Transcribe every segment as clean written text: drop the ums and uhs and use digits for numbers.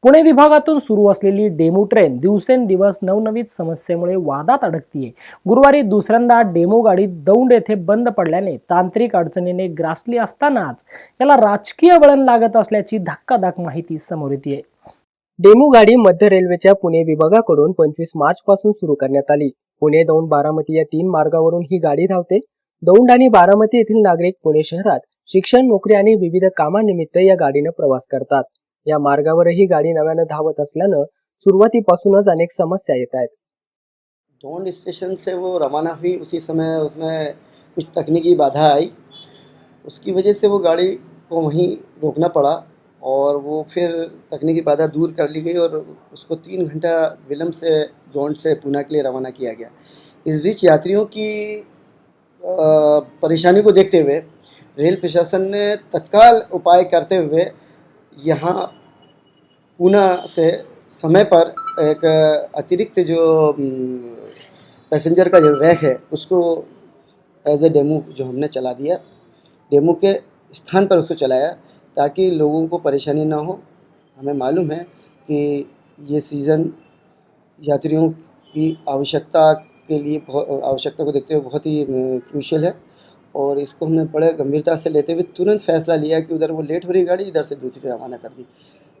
पुणे विभागातून सुरू असलेली डेमू ट्रेन दिवसेंदिवस नवनवीन समस्येमुळे वादात अडकतीये। गुरुवारी दुसऱ्यांदा डेमो गाडी दौंड येथे बंद पडल्याने तांत्रिक अडचणीने ग्रासली असतानाच याला राजकीय वळण लागत असल्याची धक्कादायक माहिती समोर येते। डेमू गाडी मध्य रेल्वेच्या पुणे विभागाकडून 25 मार्च पासून सुरू करण्यात आली। पुणे दौंड बारामती या 3 मार्गावरून ही गाडी धावते। दौंड आणि बारामती येथील नागरिक पुणे शहरात शिक्षण, नोकरी आणि विविध कामानिमित्त या गाडीने प्रवास करतात। या मार्गावरही गाडी नव्याने धावत असल्यानं सुरुवातीपासूनच अनेक समस्या येत आहेत। दौंड स्टेशन से वो रवाना हुई, उसी समय उसमें कुछ तकनीकी बाधा आई। उसकी वजह से वो गाड़ी को वहीं रोकना पड़ा और वो फिर तकनीकी बाधा दूर कर ली गई और उसको 3 घंटा विलम्ब से दौंड से पूना के लिए रवाना किया गया। इस बीच यात्रियों की परेशानी को देखते हुए रेल प्रशासन ने तत्काल उपाय करते हुए यहाँ पूना से समय पर एक अतिरिक्त जो पैसेंजर का जो रैक है उसको एज ए डेमो जो हमने चला दिया, डेमो के स्थान पर उसको चलाया ताकि लोगों को परेशानी ना हो। हमें मालूम है कि ये सीज़न यात्रियों की आवश्यकता के लिए आवश्यकता को देखते हुए बहुत ही क्रूशियल है और इसको हमने बड़े गंभीरता से लेते हुए तुरंत फैसला लिया कि उधर वो लेट हो रही गाड़ी, इधर से दूसरी रवाना कर दी।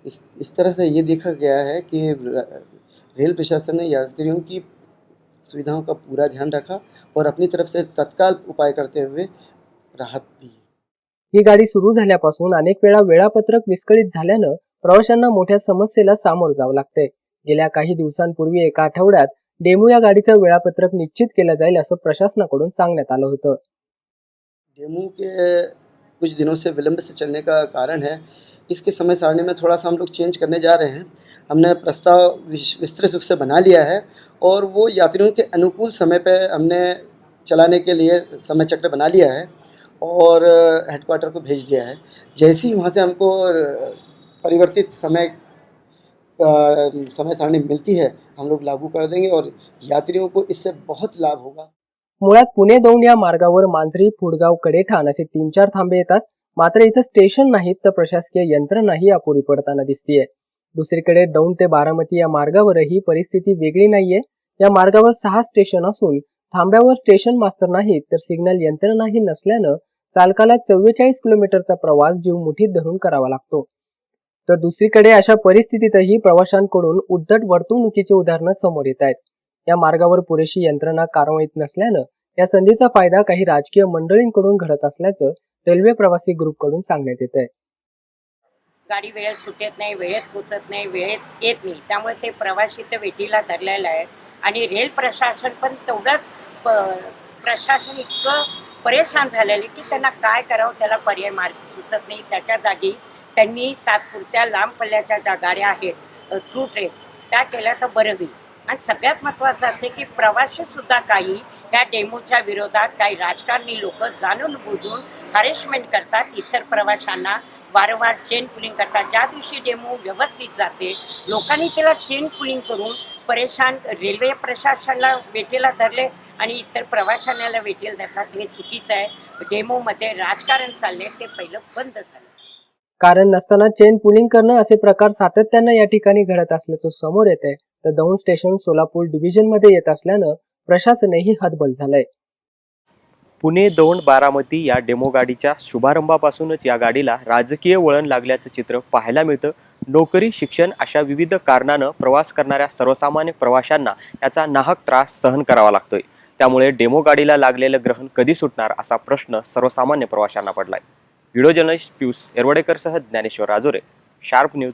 इस तरह से ये देखा गया है कि रेल प्रशासन ने यात्रियों की सुविधाओं का पूरा ध्यान रखा और अपनी तरफ से तत्काल उपाय करते हुए राहत दी। ही गाडी सुरू झाल्यापासून अनेक वेळा वेळापत्रक विस्कळीत झाल्यानं प्रवाशांना मोठ्या समस्येला सामोरं जावं लागतंय। गेल्या काही दिवसांपूर्वी एका आठवड्यात डेमू या गाडीचं वेळापत्रक निश्चित केलं जाईल असं प्रशासनाकडून सांगण्यात आलं होतं। डेमू के कुछ दिनों से विलंब से चलने का कारण है इसके समय सारणी में थोड़ा सा हम लोग चेंज करने जा रहे हैं। हमने प्रस्ताव विस्तृत रूप से बना लिया है और वो यात्रियों के अनुकूल समय पे हमने चलाने के लिए समय चक्र बना लिया है और हेडक्वार्टर को भेज दिया है। जैसे ही वहाँ से हमको परिवर्तित समय सारणी मिलती है हम लोग लागू कर देंगे और यात्रियों को इससे बहुत लाभ होगा। मुळात पुणे दौंड या मार्गावर मांजरी, फुडगाव, कडेठाण असे 3-4 थांबे येतात। मात्र इथं स्टेशन नाहीत तर प्रशासकीय यंत्रणाही अपुरी पडताना दिसतीये। दुसरीकडे दौंड ते बारामती या मार्गावरही परिस्थिती वेगळी नाहीये। या मार्गावर 6 स्टेशन असून थांब्यावर स्टेशन मास्तर नाहीत तर सिग्नल यंत्रणाही नसल्यानं चालकाला 44 किलोमीटरचा प्रवास जीव मुठीत धरून करावा लागतो। तर दुसरीकडे अशा परिस्थितीतही प्रवाशांकडून उद्धट वर्तणुकीची उदाहरणं समोर येत आहेत। या मार्गावर पुरेशी यंत्रणा कार्यरत नसल्यानं या संधीचा फायदा काही राजकीय मंडळींकडून घडत असल्याचं रेल्वे प्रवासी ग्रुपकडून सांगण्यात येत आहे। गाडी वेळेत सुटत नाही, वेळेत पोचत नाही, वेळेत येत नाही, त्यामुळे ते प्रवासी तर वेटीला धरलेलं आहे आणि रेल प्रशासन पण तेवढंच प्रशासन इतकं परेशान झालेलं की त्यांना काय करावं त्याला पर्याय मार्ग सुचत नाही। त्याच्या जागी त्यांनी तात्पुरत्या लांब पल्ल्याच्या ज्या गाड्या आहेत थ्रू ट्रेन्स त्या केल्या तर बरं होईल। आणि सगळ्यात महत्त्वाचं असे की प्रवासीसुद्धा काही या डेमोच्या विरोधात काही राजकारणी लोक जाणून बुजून हॅरेसमेंट करतात, इतर प्रवाशांना वारंवार चेन पुलिंग करतात। ज्या दिवशी डेमो व्यवस्थित जाते लोकांनी त्याला चेन पुलिंग करून परेशान रेल्वे प्रशासनाला वेठीला धरले आणि इतर प्रवाशांना वेठीला धरतात। हे चुकीचं आहे। डेमोमध्ये राजकारण चालले ते पहिलं बंद झालं। कारण नसताना चेन पुलिंग करणं असे प्रकार सातत्यानं या ठिकाणी घडत असल्याचं समोर येत आहे। तर दौंड स्टेशन सोलापूर डिव्हिजन मध्ये येत असल्यानं प्रशासनही हतबल झालंय। पुणे दौंड बारामती या डेमो गाडीच्या शुभारंभापासूनच या गाडीला राजकीय वळण लागल्याचं चित्र पाहायला मिळतं। नोकरी, शिक्षण अशा विविध कारणानं प्रवास करणाऱ्या सर्वसामान्य प्रवाशांना याचा नाहक त्रास सहन करावा लागतोय। त्यामुळे डेमो गाडीला लागलेलं ग्रहण कधी सुटणार असा प्रश्न सर्वसामान्य प्रवाशांना पडलाय। व्हिडिओ जर्नलिस्ट पियुष येरवडेकरसह ज्ञानेश्वर राजोरे, शार्प न्यूज।